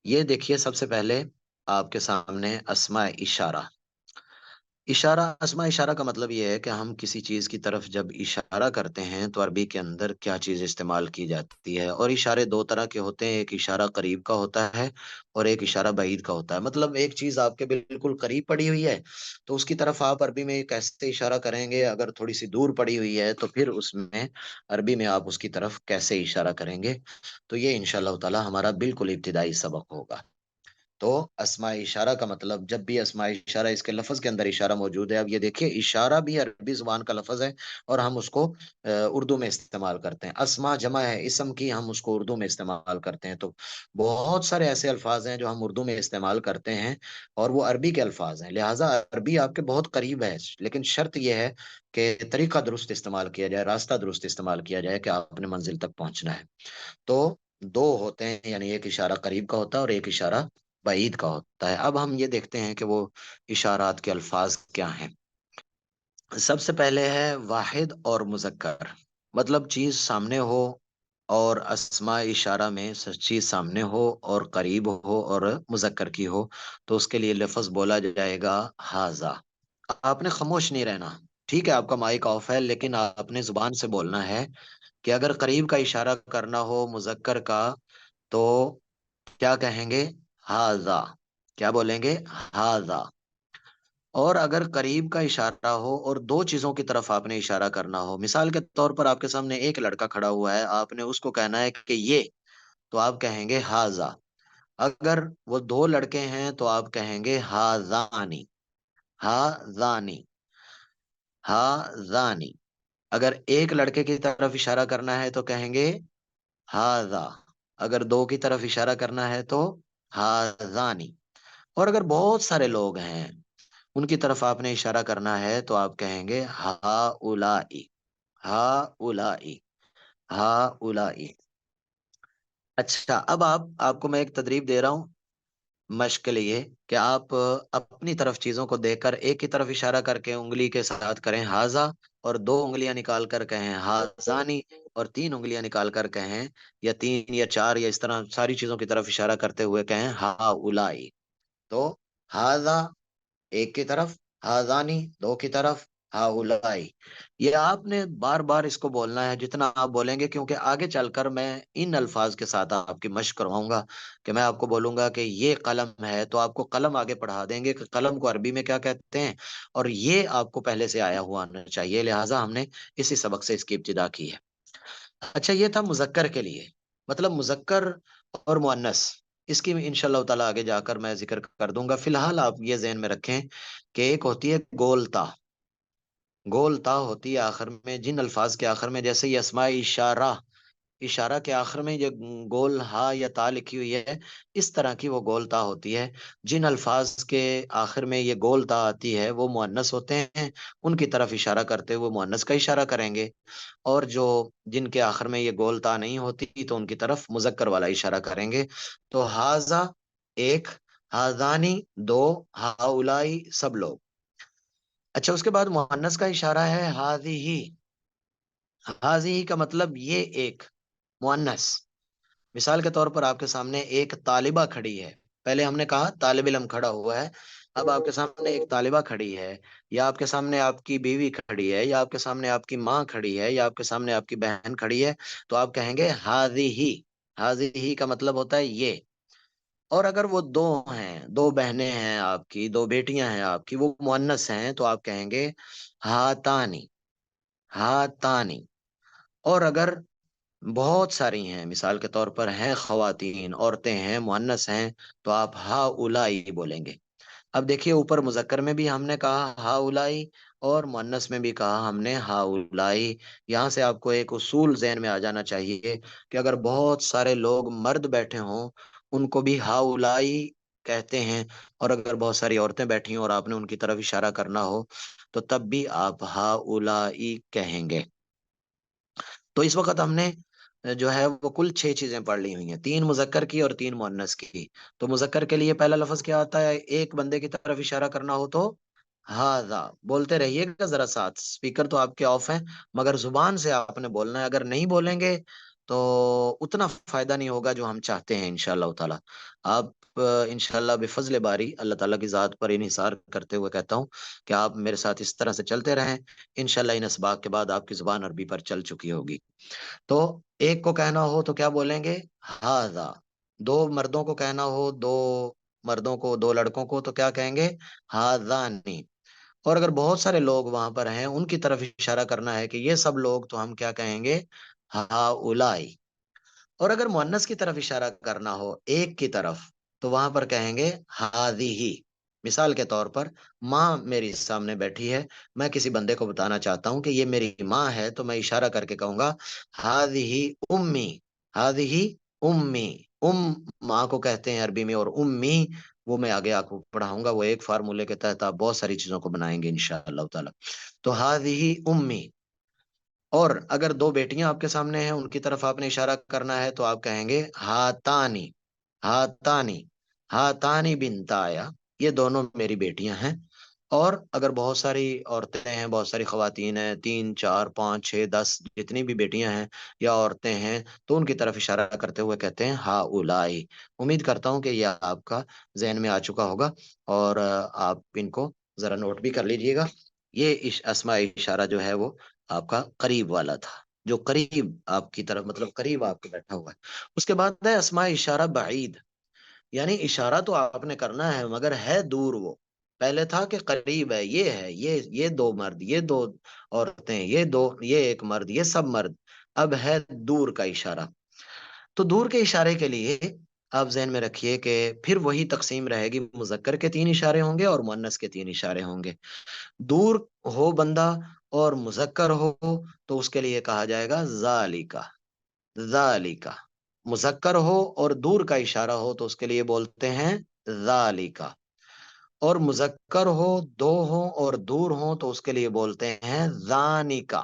ये देखिए, सबसे पहले आपके सामने अस्मा इशारा। इशारा, अस्मा इशारा का मतलब ये है कि हम किसी चीज की तरफ जब इशारा करते हैं तो अरबी के अंदर क्या चीज इस्तेमाल की जाती है। और इशारे दो तरह के होते हैं, एक इशारा करीब का होता है और एक इशारा बईद का होता है। मतलब एक चीज आपके बिल्कुल करीब पड़ी हुई है तो उसकी तरफ आप अरबी में कैसे इशारा करेंगे, अगर थोड़ी सी दूर पड़ी हुई है तो फिर उसमें अरबी में आप उसकी तरफ कैसे इशारा करेंगे। तो ये इंशाअल्लाह ताला हमारा बिल्कुल इब्तिदाई सबक होगा। तो अस्मा इशारा का मतलब, जब भी अस्मा इशारा इसके लफ्ज के अंदर इशारा मौजूद है। अब ये देखिए, इशारा भी अरबी जुबान का लफ्ज है और हम उसको उर्दू में इस्तेमाल करते हैं। अस्मा जमा है इसम की, हम उसको उर्दू में इस्तेमाल करते हैं। तो बहुत सारे ऐसे अल्फाज हैं जो हम उर्दू में इस्तेमाल करते हैं और वो अरबी के अल्फाज हैं। लिहाजा अरबी आपके बहुत करीब है, लेकिन शर्त यह है कि तरीका दुरुस्त इस्तेमाल किया जाए, रास्ता दुरुस्त इस्तेमाल किया जाए कि आपने मंजिल तक पहुंचना है। तो दो होते हैं, यानी एक इशारा करीब का होता है और एक इशारा बईद का होता है। अब हम ये देखते हैं कि वो इशारात के अल्फाज क्या हैं। सबसे पहले है वाहिद और मुजक्कर। मतलब चीज सामने हो और अस्मा इशारा में चीज सामने हो और करीब हो और मुजक्कर की हो, तो उसके लिए लफ्ज बोला जाएगा हाजा। आपने खामोश नहीं रहना, ठीक है, आपका माइक ऑफ है, लेकिन आपने जुबान से बोलना है कि अगर करीब का इशारा करना हो मुजक्कर का तो क्या कहेंगे? हाजा। क्या बोलेंगे? हाजा। और अगर करीब का इशारा हो और दो चीजों की तरफ आपने इशारा करना हो, मिसाल के तौर पर आपके सामने एक लड़का खड़ा हुआ है, आपने उसको कहना है कि ये, तो आप कहेंगे हाजा। अगर वो दो लड़के हैं तो आप कहेंगे हाजानी। हाजानी। हाजानी। अगर एक लड़के की तरफ इशारा करना है तो कहेंगे हाजा। अगर दो की तरफ इशारा करना है तो हाजानी। और अगर बहुत सारे लोग हैं उनकी तरफ आपने इशारा करना है तो आप कहेंगे हा उलाई। हा उलाई। हा उलाई। अच्छा, अब आपको मैं एक तदरीब दे रहा हूँ मश्क के लिए कि आप अपनी तरफ चीजों को देखकर एक की तरफ इशारा करके उंगली के साथ करें हाजा, और दो उंगलियां निकाल कर कहें हाजानी, और तीन उंगलियां निकाल कर कहें, या तीन या चार या इस तरह सारी चीजों की तरफ इशारा करते हुए कहें हा उलाई। तो हाजा एक की तरफ, हाजानी दो की तरफ, हाउलाई। ये आपने बार बार इसको बोलना है, जितना आप बोलेंगे, क्योंकि आगे चलकर मैं इन अल्फाज के साथ आपकी मशक करवाऊंगा कि मैं आपको बोलूंगा कि ये कलम है तो आपको कलम आगे पढ़ा देंगे कि कलम को अरबी में क्या कहते हैं, और ये आपको पहले से आया हुआ आना चाहिए। लिहाजा हमने इसी सबक से इसकी इब्तिदा की है। अच्छा, ये था मुजक्कर के लिए, मतलब मुजक्कर और मुअन्नस। इसकी इंशाल्लाह ताला आगे जाकर मैं जिक्र कर दूंगा। फिलहाल आप ये ज़हन में रखें कि एक होती है गोलता। गोलता होती है आखिर में, जिन अल्फाज के आखिर में, जैसे ये अस्मा इशारा, इशारा के आखिर में ये गोल हा या ता लिखी हुई है, इस तरह की वो गोलता होती है। जिन अल्फाज के आखिर में ये गोलता आती है वो मुअन्नस होते हैं, उनकी तरफ इशारा करते हुए मुअन्नस का इशारा करेंगे। और जो जिनके आखिर में ये गोलता नहीं होती तो उनकी तरफ मुजक्कर वाला इशारा करेंगे। तो हाजा एक, हाजानी दो, हाउलाई सब लोग। अच्छा, उसके बाद मुअन्नस का इशारा है हाजी ही। हाजी ही का मतलब ये एक, मुअन्नस। मिसाल के तौर पर आपके सामने एक तालिबा खड़ी है। पहले हमने कहा तालिब इल्म खड़ा हुआ है, अब आपके सामने एक तालिबा खड़ी है, या आपके सामने आपकी बीवी खड़ी है, या आपके सामने आपकी माँ खड़ी है, या आपके सामने आपकी बहन खड़ी है, तो आप कहेंगे हाजी ही। हाजी ही का मतलब होता है ये। और अगर वो दो हैं, दो बहनें हैं आपकी, दो बेटियां हैं आपकी, वो मुअन्नस हैं, तो आप कहेंगे हातानी। हातानी। और अगर बहुत सारी हैं, मिसाल के तौर पर हैं खवातीन, औरतें हैं, मुअन्नस हैं, तो आप हा उलाई बोलेंगे। अब देखिए, ऊपर मुजक्कर में भी हमने कहा हा उलाई और मुअन्नस में भी कहा हमने हा उलाई। यहाँ से आपको एक उसूल ज़हन में आ जाना चाहिए कि अगर बहुत सारे लोग मर्द बैठे हों उनको भी हा उलाई कहते हैं, और अगर बहुत सारी औरतें बैठी हों और आपने उनकी तरफ इशारा करना हो तो तब भी आप हा उलाई कहेंगे। तो इस वक्त हमने जो है वो कुल छह चीजें पढ़ ली हुई हैं, तीन मुजक्कर की और तीन मुअन्नस की। तो मुजक्कर के लिए पहला लफ्ज क्या आता है? एक बंदे की तरफ इशारा करना हो तो हाजा। बोलते रहिएगा जरा साथ, स्पीकर तो आपके ऑफ हैं, मगर जुबान से आपने बोलना है। अगर नहीं बोलेंगे तो उतना फायदा नहीं होगा जो हम चाहते हैं इंशाअल्लाह ताला। आप इंशाअल्लाह बिफजल बारी अल्लाह ताला की जात पर इन्हिसार करते हुए कहता हूँ कि आप मेरे साथ इस तरह से चलते रहें। इंशाअल्लाह इन असबाक के बाद आपकी जुबान अरबी पर चल चुकी होगी। तो एक को कहना हो तो क्या बोलेंगे? हाजा। दो मर्दों को कहना हो, दो मर्दों को, दो लड़कों को, तो क्या कहेंगे? हाजानी। और अगर बहुत सारे लोग वहां पर हैं, उनकी तरफ इशारा करना है कि ये सब लोग, तो हम क्या कहेंगे? हाउलाई। और अगर मुअन्नस की तरफ इशारा करना हो, एक की तरफ, तो वहां पर कहेंगे हादिही। मिसाल के तौर पर, माँ मेरी सामने बैठी है, मैं किसी बंदे को बताना चाहता हूँ कि ये मेरी माँ है, तो मैं इशारा करके कहूंगा हादिही उम्मी। हादिही उम्मी। माँ को कहते हैं अरबी में, और उम्मी वो मैं आगे आपको पढ़ाऊंगा। वो एक फार्मूले के तहत आप बहुत सारी चीजों को बनाएंगे इंशाअल्लाह ताला। तो हादिही उम्मी। और अगर दो बेटियां आपके सामने हैं, उनकी तरफ आपने इशारा करना है, तो आप कहेंगे हातानी। हातानी। हातानी बिनताया। ये दोनों मेरी बेटियां हैं। और अगर बहुत सारी औरतें हैं, बहुत सारी खवातीन हैं, 3 4 5 6 10 जितनी भी बेटियां हैं या औरतें हैं, तो उनकी तरफ इशारा करते हुए कहते हैं हा उलाई। उम्मीद करता हूं कि यह आपका जहन में आ चुका होगा, और आप इनको जरा नोट भी कर लीजिएगा। ये अस्मा इशारा जो है वो आपका करीब वाला था, जो करीब आपकी तरफ, मतलब करीब आपके बैठा हुआ है। उसके बाद है अस्मा इशारा बाईद। यानी इशारा तो आपने करना है, मगर है दूर वो। पहले था कि करीब है, ये है, ये दो मर्द, ये दो औरतें, ये दो, ये एक मर्द, ये सब मर्द। अब है दूर का इशारा। तो दूर के इशारे के लिए आप जहन में रखिए कि फिर वही तकसीम रहेगी, मुजक्कर के 3 इशारे होंगे और मुअन्नस के 3 इशारे होंगे। दूर हो बंदा और मुजक्कर हो, तो उसके लिए कहा जाएगा जालिका। जालिका। मुजक्कर हो और दूर का इशारा हो, तो उसके लिए बोलते हैं जालिका। और मुजक्कर हो, दो हो और दूर हो, तो उसके लिए बोलते हैं जानिका।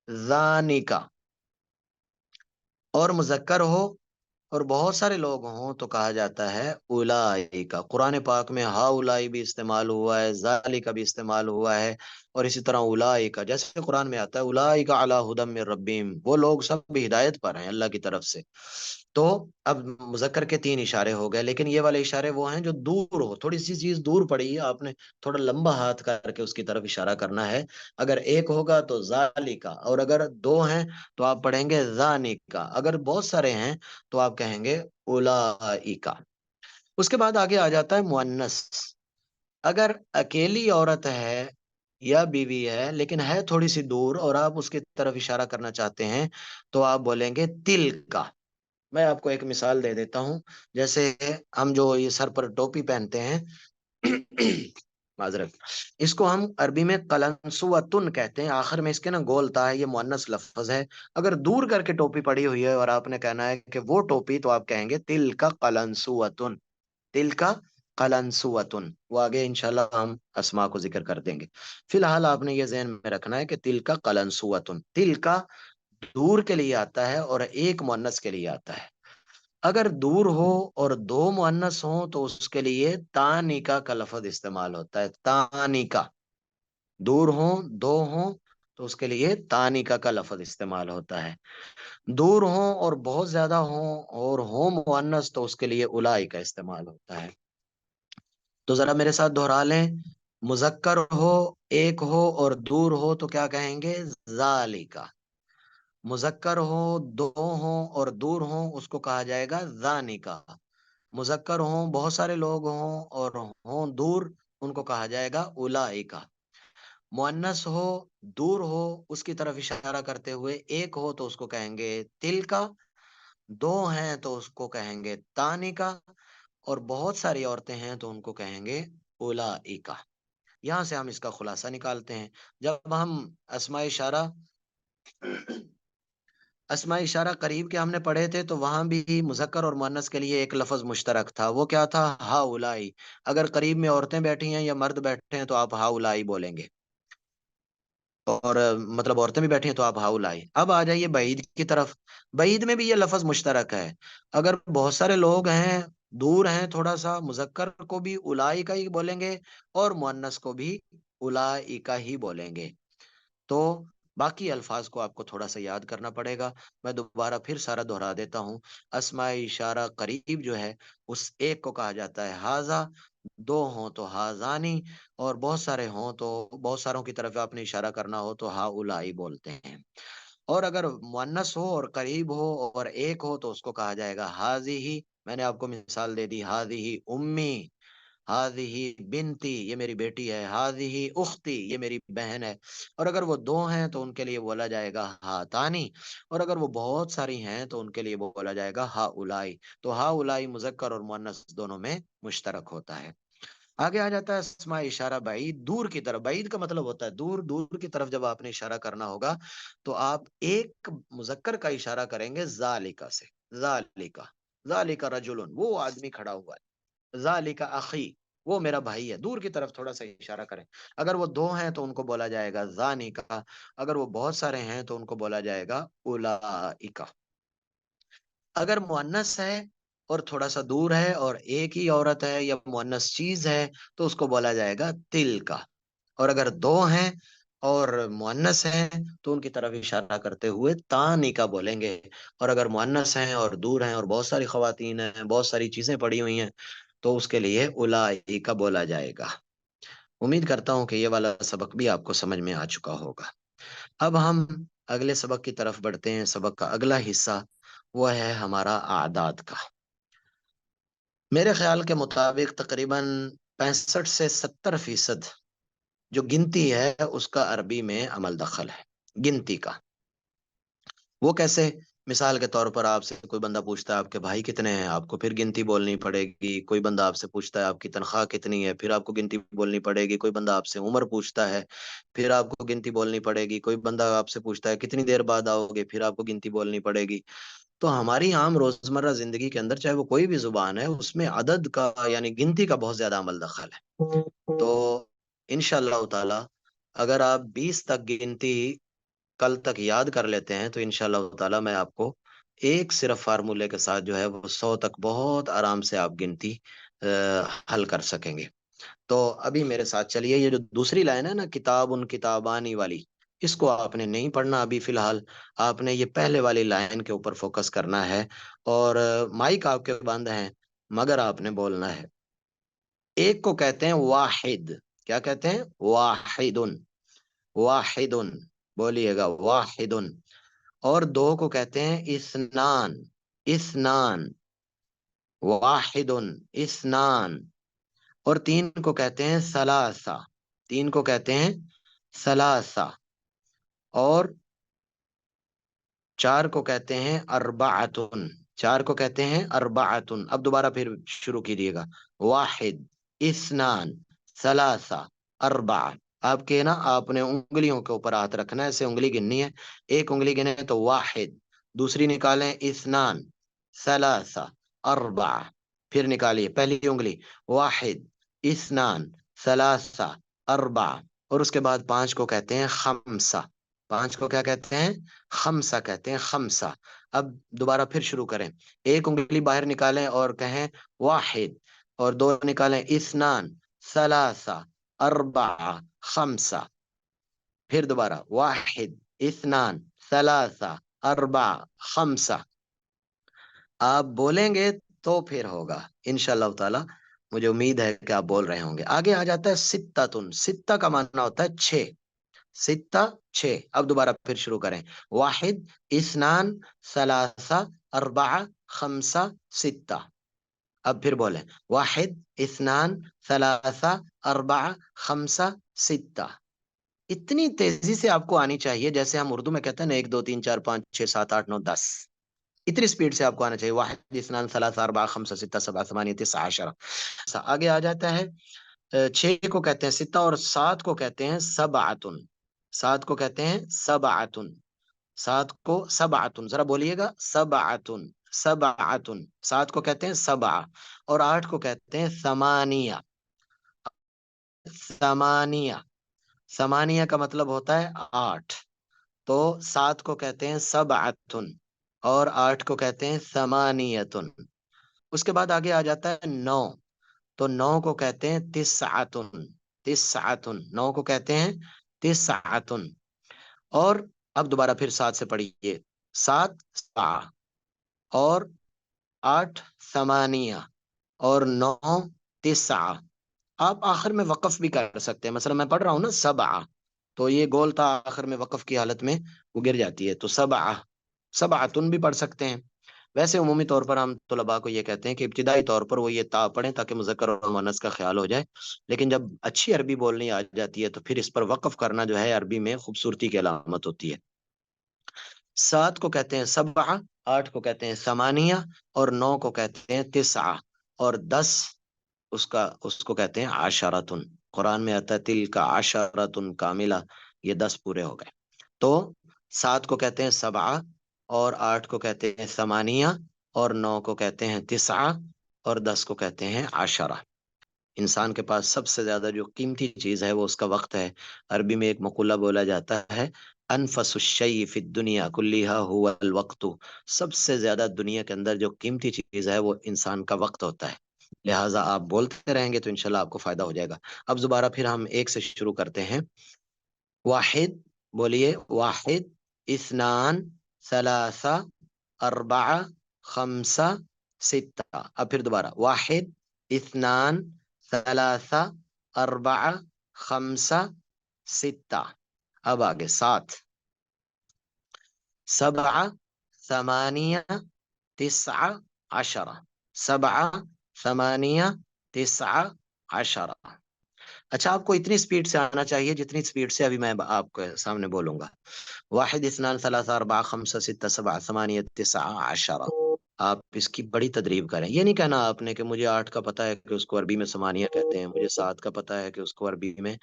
जानिका। और मुजक्कर हो और बहुत सारे लोग हों, तो कहा जाता है उलाई का। कुरान पाक में हा उलाई भी इस्तेमाल हुआ है, जाली का भी इस्तेमाल हुआ है। और इसी तरह उलाई का, जैसे कुरान में आता है उलाई का अला हुदम मिर रब्बिम, वो लोग सब भी हिदायत पर हैं अल्लाह की तरफ से। तो अब मुजक्कर के 3 इशारे हो गए, लेकिन ये वाले इशारे वो हैं जो दूर हो, थोड़ी सी चीज दूर पड़ी है, आपने थोड़ा लंबा हाथ करके उसकी तरफ इशारा करना है। अगर एक होगा तो जाली का, और अगर दो हैं तो आप पढ़ेंगे जानी का, अगर बहुत सारे हैं तो आप कहेंगे उलाइका। उसके बाद आगे आ जाता है मुअन्नस। अगर अकेली औरत है या बीवी है, लेकिन है थोड़ी सी दूर, और आप उसकी तरफ इशारा करना चाहते हैं, तो आप बोलेंगे तिल का। मैं आपको एक मिसाल दे देता हूं। जैसे हम जो ये सर पर टोपी पहनते हैं, माजरत, इसको हम अरबी में कलंसुअतुन कहते हैं। आखिर में इसके ना गोलता है, ये मुअन्नस लफ्ज है। अगर दूर करके टोपी पड़ी हुई है और आपने कहना है कि वो टोपी, तो आप कहेंगे तिल का कलंसुअतुन। तिल का कलंसुअतुन। वो आगे इंशाल्लाह हम अस्मा को जिक्र कर देंगे। फिलहाल आपने ये ज़हन में रखना है कि तिल का कलंसुअतुन। तिल का दूर के लिए आता है और एक मुअन्नस के लिए आता है। अगर दूर हो और दो मुअन्नस हो, तो उसके लिए तानिका का लफ्ज इस्तेमाल होता है। तानिका। दूर हो, दो हो, तो उसके लिए तानिका का लफ्ज इस्तेमाल होता है। दूर हो और बहुत ज्यादा हो और हो मुअन्नस, तो उसके लिए उलाई का इस्तेमाल होता है। तो जरा मेरे साथ दोहरा लें। मुजक्कर हो, एक हो और दूर हो, तो क्या कहेंगे? जालिका। मुजक्कर हो, दो हो और दूर हो, उसको कहा जाएगा जानिका। मुजक्कर हो, बहुत सारे लोग हों और हों दूर, उनको कहा जाएगा उलाइका। मुअन्नस हो, दूर हो, उसकी तरफ इशारा करते हुए एक हो, तो उसको कहेंगे तिल का। दो हैं तो उसको कहेंगे तानिका। और बहुत सारी औरतें हैं तो उनको कहेंगे उलाइका। यहां से हम इसका खुलासा निकालते हैं। जब हम अस्मा इशारा अस्मा इशारा करीब के हमने पढ़े थे, तो वहां भी मुजक्कर और मुअन्नस के लिए एक लफ्ज मुश्तरक था। वो क्या था? हा उलाई। अगर करीब में औरतें बैठी हैं या मर्द बैठे हैं, तो आप हा उलाई बोलेंगे। और मतलब औरतें भी बैठी हैं तो आप हा उलाई। अब आ जाइए बईद की तरफ। बईद में भी ये लफ्ज मुश्तरक है। अगर बहुत सारे लोग हैं, दूर हैं थोड़ा सा, मुजक्कर को भी उलाई का ही बोलेंगे और मुअन्नस को भी उलाई का ही बोलेंगे। तो باقی الفاظ کو آپ کو تھوڑا سا یاد کرنا پڑے گا. میں دوبارہ پھر سارا دہرا دیتا ہوں. اسماء اشارہ قریب جو ہے اس ایک کو کہا جاتا ہے ہاذا، دو ہوں تو ہاذانی، اور بہت سارے ہوں تو بہت ساروں کی طرف آپ نے اشارہ کرنا ہو تو ہا اولائی بولتے ہیں. اور اگر مؤنث ہو اور قریب ہو اور ایک ہو تو اس کو کہا جائے گا حاضی ہی. میں نے آپ کو مثال دے دی، حاضی ہی امی، حاضی ہی بنتی، یہ میری بیٹی ہے، حاضی ہی اختی، یہ میری بہن ہے. اور اگر وہ دو ہیں تو ان کے لیے بولا جائے گا ہاتانی، اور اگر وہ بہت ساری ہیں تو ان کے لیے بولا جائے گا ہا اولائی. تو ہا اولائی مذکر اور مؤنث دونوں میں مشترک ہوتا ہے. آگے آ جاتا ہے اسماء اشارہ بعید، دور کی طرف. بعید کا مطلب ہوتا ہے دور. دور کی طرف جب آپ نے اشارہ کرنا ہوگا تو آپ ایک مذکر کا اشارہ کریں گے ذالکا سے. ذالکا، ذالکا رجلن، وہ آدمی کھڑا ہوا ہے. ذالکا اخی، وہ میرا بھائی ہے. دور کی طرف تھوڑا سا اشارہ کریں. اگر وہ دو ہیں تو ان کو بولا جائے گا ذانی کا، اگر وہ بہت سارے ہیں تو ان کو بولا جائے گا اولائکا. اگر مؤنث ہے اور تھوڑا سا دور ہے اور ایک ہی عورت ہے یا مؤنث چیز ہے تو اس کو بولا جائے گا تل کا. اور اگر دو ہیں اور مؤنث ہیں تو ان کی طرف اشارہ کرتے ہوئے تانی کا بولیں گے. اور اگر مؤنث ہیں اور دور ہیں اور بہت ساری خواتین ہیں، بہت ساری چیزیں پڑی ہوئی ہیں، تو اس کے لیے الائی کا بولا جائے گا. امید کرتا ہوں کہ یہ والا سبق بھی آپ کو سمجھ میں آ چکا ہوگا. اب ہم اگلے سبق کی طرف بڑھتے ہیں. سبق کا اگلا حصہ وہ ہے ہمارا اعداد کا. میرے خیال کے مطابق تقریباً 65 سے 70% جو گنتی ہے اس کا عربی میں عمل دخل ہے. گنتی کا وہ کیسے؟ مثال کے طور پر آپ سے کوئی بندہ پوچھتا ہے آپ کے بھائی کتنے ہیں، آپ کو پھر گنتی بولنی پڑے گی. کوئی بندہ آپ سے پوچھتا ہے آپ کی تنخواہ کتنی ہے، پھر آپ کو گنتی بولنی پڑے گی. کوئی بندہ آپ سے عمر پوچھتا ہے، پھر آپ کو گنتی بولنی پڑے گی. کوئی بندہ آپ سے پوچھتا ہے کتنی دیر بعد آؤ گے، پھر آپ کو گنتی بولنی پڑے گی. تو ہماری عام روزمرہ زندگی کے اندر چاہے وہ کوئی بھی زبان ہے، اس میں عدد کا یعنی گنتی کا بہت زیادہ عمل دخل ہے. تو انشاءاللہ تعالی اگر آپ 20 تک گنتی کل تک یاد کر لیتے ہیں تو انشاءاللہ تعالی میں آپ کو ایک صرف فارمولے کے ساتھ جو ہے وہ 100 تک بہت آرام سے آپ گنتی حل کر سکیں گے. تو ابھی میرے ساتھ چلیے، یہ جو دوسری لائن ہے نا کتاب ان کتابانی والی، اس کو آپ نے نہیں پڑھنا ابھی فی الحال. آپ نے یہ پہلے والی لائن کے اوپر فوکس کرنا ہے. اور مائک آپ کے بند ہیں مگر آپ نے بولنا ہے. ایک کو کہتے ہیں واحد. کیا کہتے ہیں؟ واحد. واحد بولیے گا، واحد. اور دو کو کہتے ہیں اثنان. اثنان، واحد، اثنان. اور تین کو کہتے ہیں ثلاثہ. تین کو کہتے ہیں ثلاثہ. اور چار کو کہتے ہیں اربعتن. چار کو کہتے ہیں اربعتن. اب دوبارہ پھر شروع کیجیے گا. واحد، اثنان، ثلاثہ، اربعہ. آپ کے نا آپ نے انگلیوں کے اوپر ہاتھ رکھنا ہے، ایسے انگلی گننی ہے. ایک انگلی گنے تو واحد، دوسری نکالیں اثنان، ثلاثہ، اربعہ. پھر نکالیے پہلی انگلی واحد، اثنان، ثلاثہ، اربعہ. اور اس کے بعد پانچ کو کہتے ہیں خمسہ. پانچ کو کیا کہتے ہیں؟ خمسہ کہتے ہیں، خمسہ. اب دوبارہ پھر شروع کریں. ایک انگلی باہر نکالیں اور کہیں واحد، اور دو نکالیں اثنان، ثلاثہ، اربعہ، خمسہ. پھر دوبارہ واحد، اثنان، ثلاثہ، اربعہ، خمسہ. آپ بولیں گے تو پھر ہوگا انشاءاللہ تعالی. مجھے امید ہے کہ آپ بول رہے ہوں گے. آگے آ جاتا ہے ستۃ. ستہ کا معنی ہوتا ہے 6. ستہ، 6. اب دوبارہ پھر شروع کریں. واحد، اثنان، ثلاثہ، اربعہ، خمسہ، ستہ. اب پھر بولیں واحد، اثنان، ثلاثہ، اربعہ، خمسہ، ستہ. اتنی تیزی سے آپ کو آنی چاہیے جیسے ہم اردو میں کہتے ہیں نا 1 2 3 4 5 6 7 8 9 10. اتنی سپیڈ سے آپ کو آنا چاہیے. واحد، اثنان، ثلاثہ، اربعہ، خمسہ، ستہ، سبعہ، ثمانیہ، تسعہ، عشرہ. آگے آ جاتا ہے 6 کو کہتے ہیں ستہ، اور 7 کو کہتے ہیں سبعتن. 7 کو کہتے ہیں سبعتن. 7 کو سبعتن. ذرا بولیے گا سبعتن. سبعتن. 7 کو کہتے ہیں سبعہ. اور 8 کو کہتے ہیں ثمانیہ. ثمانیہ. ثمانیہ کا مطلب ہوتا ہے 8. تو 7 کو کہتے ہیں سبعتن اور 8 کو کہتے ہیں ثمانیتن. اس کے بعد آگے آ جاتا ہے 9. تو 9 کو کہتے ہیں تسعتن. تسعتن. 9 کو کہتے ہیں تسعتن. اور اب دوبارہ پھر 7 سے پڑھیے، 7 سبع، اور 8 ثمانیہ، اور 9 تسع۔ آپ آخر میں وقف بھی کر سکتے ہیں، مثلا میں پڑھ رہا ہوں نا سبع، تو یہ گول تا آخر میں وقف کی حالت میں وہ گر جاتی ہے، تو سبع، سبعتن بھی پڑھ سکتے ہیں۔ ویسے عمومی طور پر ہم طلباء کو یہ کہتے ہیں کہ ابتدائی طور پر وہ یہ تا پڑھیں تاکہ مذکر اور مؤنث کا خیال ہو جائے، لیکن جب اچھی عربی بولنی آ جاتی ہے تو پھر اس پر وقف کرنا جو ہے عربی میں خوبصورتی کی علامت ہوتی ہے۔ 7 کو کہتے ہیں سبع، 8 کو کہتے ہیں ثمانیہ، اور 9 کو کہتے ہیں تسع، اور 10 اس کو کہتے ہیں عشرتن۔ قرآن میں آتا ہے تل کا عشرتن کاملہ، یہ 10 پورے ہو گئے۔ تو 7 کو کہتے ہیں سبع، اور 8 کو کہتے ہیں ثمانیہ، اور 9 کو کہتے ہیں تسع، اور 10 کو کہتے ہیں عشرہ۔ انسان کے پاس سب سے زیادہ جو قیمتی چیز ہے وہ اس کا وقت ہے۔ عربی میں ایک مقولہ بولا جاتا ہے، انفس الشیء فی الدنیا کلیہا هو الوقت۔ سب سے زیادہ دنیا کے اندر جو قیمتی چیز ہے وہ انسان کا وقت ہوتا ہے، لہٰذا آپ بولتے رہیں گے تو انشاءاللہ آپ کو فائدہ ہو جائے گا۔ اب دوبارہ پھر ہم ایک سے شروع کرتے ہیں۔ واحد، بولیے، واحد، اثنان، ثلاثہ، اربعہ، خمسہ، ستہ۔ اب پھر دوبارہ، واحد، اثنان، ثلاثہ، اربعہ، خمسہ، ستہ۔ اب آگے 7، سبعہ، ثمانیہ، تسعہ، عشرہ، سبعہ، ثمانیہ، تسعہ، عشرہ۔ اچھا، آپ کو اتنی سپیڈ سے آنا چاہیے جتنی سپیڈ سے ابھی میں آپ کے سامنے بولوں گا۔ واحد، اثنان، ثلاثہ، اربعہ، خمسہ، ستہ، سبعہ، ثمانیہ، تسعہ، عشرہ۔ آپ اس کی بڑی تدریب کریں، یہ نہیں کہنا آپ نے کہ مجھے 8 کا پتہ ہے کہ اس کو عربی میں ثمانیہ کہتے ہیں، مجھے 7 کا پتہ ہے کہ اس کو عربی میں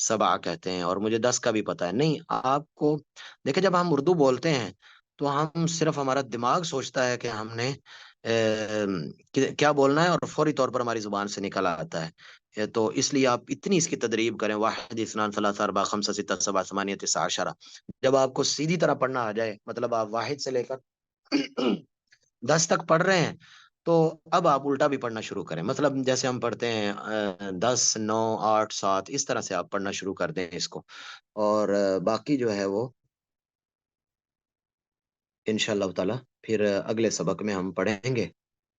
سبعہ کہتے ہیں، اور مجھے 10 کا بھی پتہ ہے۔ نہیں، آپ کو دیکھیں، جب ہم اردو بولتے ہیں تو ہم صرف ہمارا دماغ سوچتا ہے کہ ہم نے کیا بولنا ہے، اور فوری طور پر ہماری زبان سے نکل آتا ہے۔ تو اس لیے آپ اتنی اس کی تدریب کریں، واحد، اثنان، ثلاثہ، اربعہ، خمسہ، ستہ، سبعہ، ثمانیہ، تسعہ، عشرہ۔ جب آپ کو سیدھی طرح پڑھنا آ جائے، مطلب آپ واحد سے لے کر 10 تک پڑھ رہے ہیں، تو اب آپ الٹا بھی پڑھنا شروع کریں، مطلب جیسے ہم پڑھتے ہیں 10، 9، 8، 7، اس طرح سے آپ پڑھنا شروع کر دیں اس کو، اور باقی جو ہے وہ انشاءاللہ تعالی پھر اگلے سبق میں ہم پڑھیں گے۔